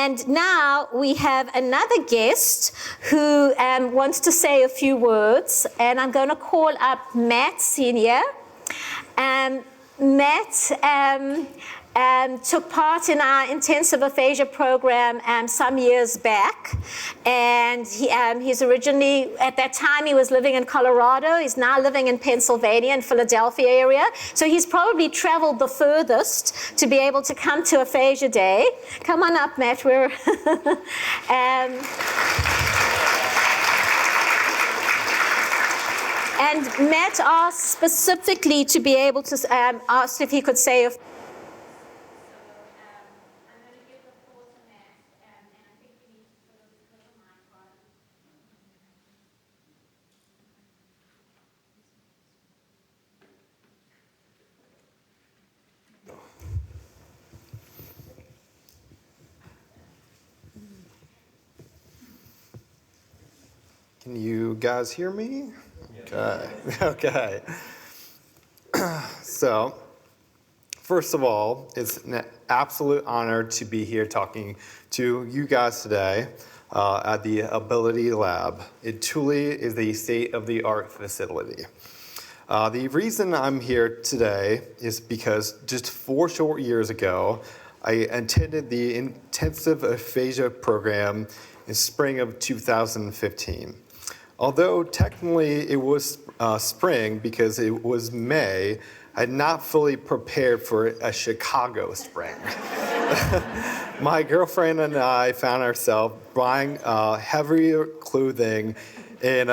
And now we have another guest who wants to say a few words, and I'm going to call up Matt Senior. Matt took part in our intensive aphasia program some years back, and he's originally, at that time he was living in Colorado. He's now living in Pennsylvania and Philadelphia area, so he's probably traveled the furthest to be able to come to Aphasia Day. Come on up, Matt. We're and Matt asked specifically to be able to asked if he could say a Can you guys hear me? Okay. Okay. So, first of all, it's an absolute honor to be here talking to you guys today at the Ability Lab. It truly is the state-of-the-art facility. The reason I'm here today is because just 4 short years ago, I attended the intensive aphasia program in spring of 2015. Although technically it was spring because it was May, I had not fully prepared for a Chicago spring. My girlfriend and I found ourselves buying heavier clothing, and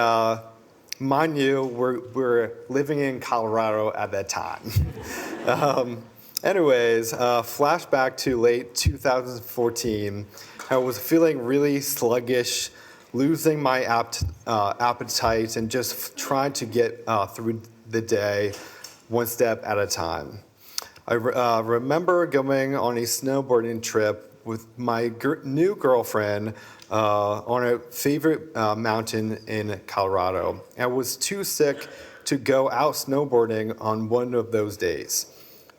mind you, we're living in Colorado at that time. Anyways, flashback to late 2014, I was feeling really sluggish, losing my appetite, and just trying to get through the day one step at a time. I remember going on a snowboarding trip with my new girlfriend on a favorite mountain in Colorado. I was too sick to go out snowboarding on one of those days.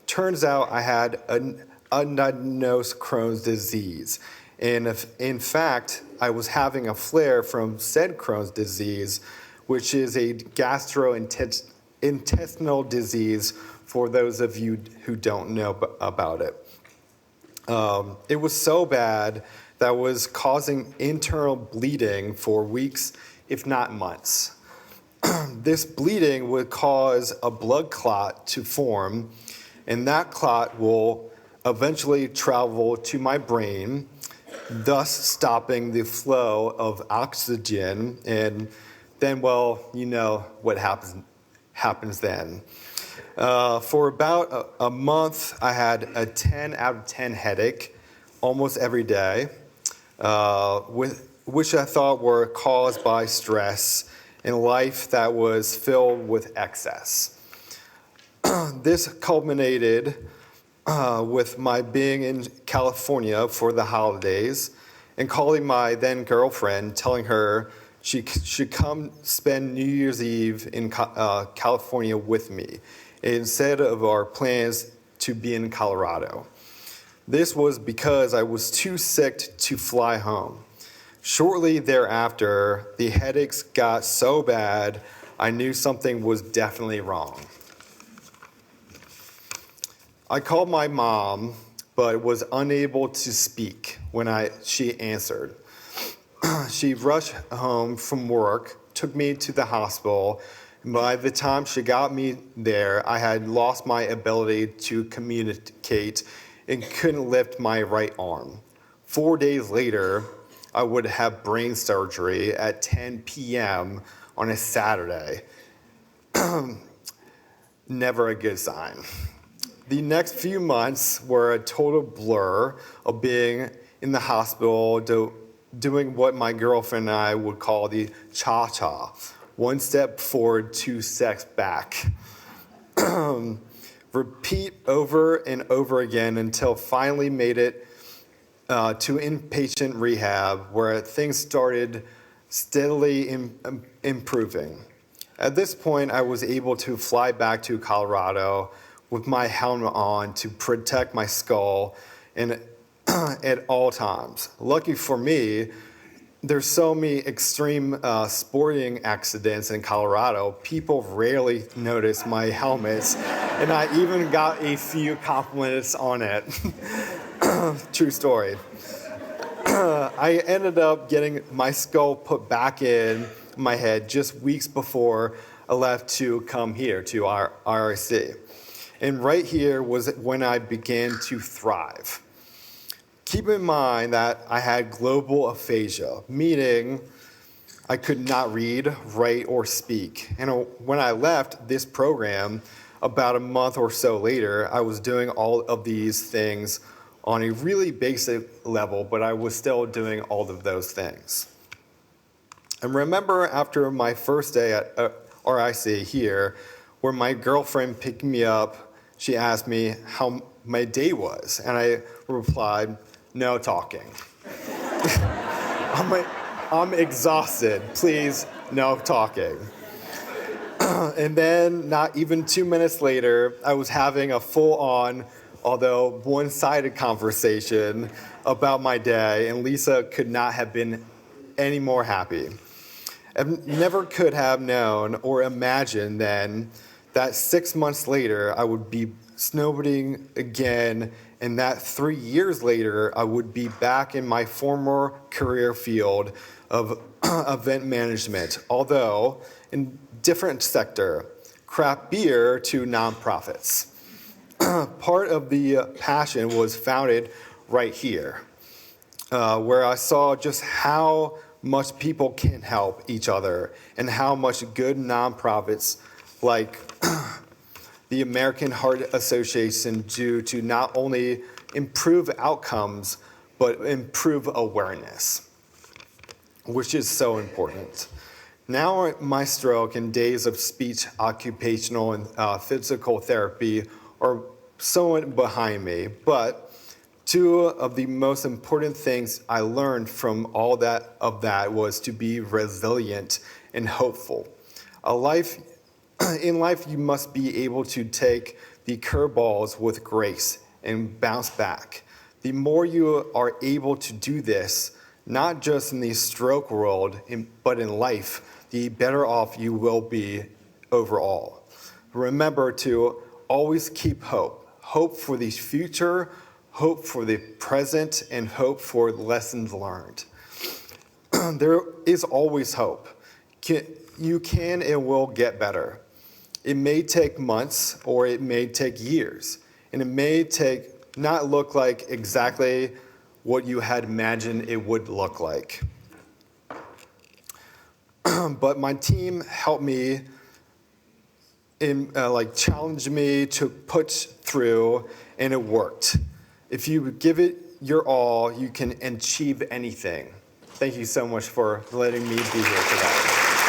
Turns out I had an undiagnosed Crohn's disease. And in fact, I was having a flare from said Crohn's disease, which is a gastrointestinal disease for those of you who don't know about it. It was so bad that was causing internal bleeding for weeks, if not months. This bleeding would cause a blood clot to form, and that clot will eventually travel to my brain, thus stopping the flow of oxygen, and then, well, you know what happens then. For about a month, I had a 10 out of 10 headache almost every day, which I thought were caused by stress and life that was filled with excess. This culminated with my being in California for the holidays and calling my then girlfriend, telling her she should come spend New Year's Eve in California with me instead of our plans to be in Colorado. This was because I was too sick to fly home. Shortly thereafter, the headaches got so bad, I knew something was definitely wrong. I called my mom, but was unable to speak when she answered. She rushed home from work, took me to the hospital, and by the time she got me there, I had lost my ability to communicate and couldn't lift my right arm. 4 days later, I would have brain surgery at 10 p.m. on a Saturday. Never a good sign. The next few months were a total blur of being in the hospital, doing what my girlfriend and I would call the cha-cha, 1 step forward, 2 steps back. Repeat over and over again until finally made it to inpatient rehab, where things started steadily improving. At this point, I was able to fly back to Colorado with my helmet on to protect my skull, and at all times. Lucky for me, there's so many extreme sporting accidents in Colorado, people rarely notice my helmets, and I even got a few compliments on it. True story. I ended up getting my skull put back in my head just weeks before I left to come here to our RIC. And right here was when I began to thrive. Keep in mind that I had global aphasia, meaning I could not read, write, or speak. And when I left this program, about a month or so later, I was doing all of these things on a really basic level, but I was still doing all of those things. And remember after my first day at RIC here, where my girlfriend picked me up, she asked me how my day was, and I replied, "No talking." I'm exhausted, please, no talking. And then not even 2 minutes later, I was having a full-on, although one-sided conversation about my day, and Lisa could not have been any more happy. I never could have known or imagined then that 6 months later I would be snowboarding again, and that 3 years later I would be back in my former career field of event management, although in different sector, craft beer to nonprofits. Part of the passion was founded right here, where I saw just how much people can help each other and how much good nonprofits like the American Heart Association do to not only improve outcomes, but improve awareness, which is so important. Now my stroke and days of speech, occupational, and physical therapy are somewhat behind me, but two of the most important things I learned from all of that was to be resilient and hopeful. In life, you must be able to take the curveballs with grace and bounce back. The more you are able to do this, not just in the stroke world, but in life, the better off you will be overall. Remember to always keep hope. Hope for the future, hope for the present, and hope for lessons learned. There is always hope. You can and will get better. It may take months or it may take years, and it may not look like exactly what you had imagined it would look like. But my team helped me challenged me to push through, and it worked. If you give it your all, you can achieve anything. Thank you so much for letting me be here today.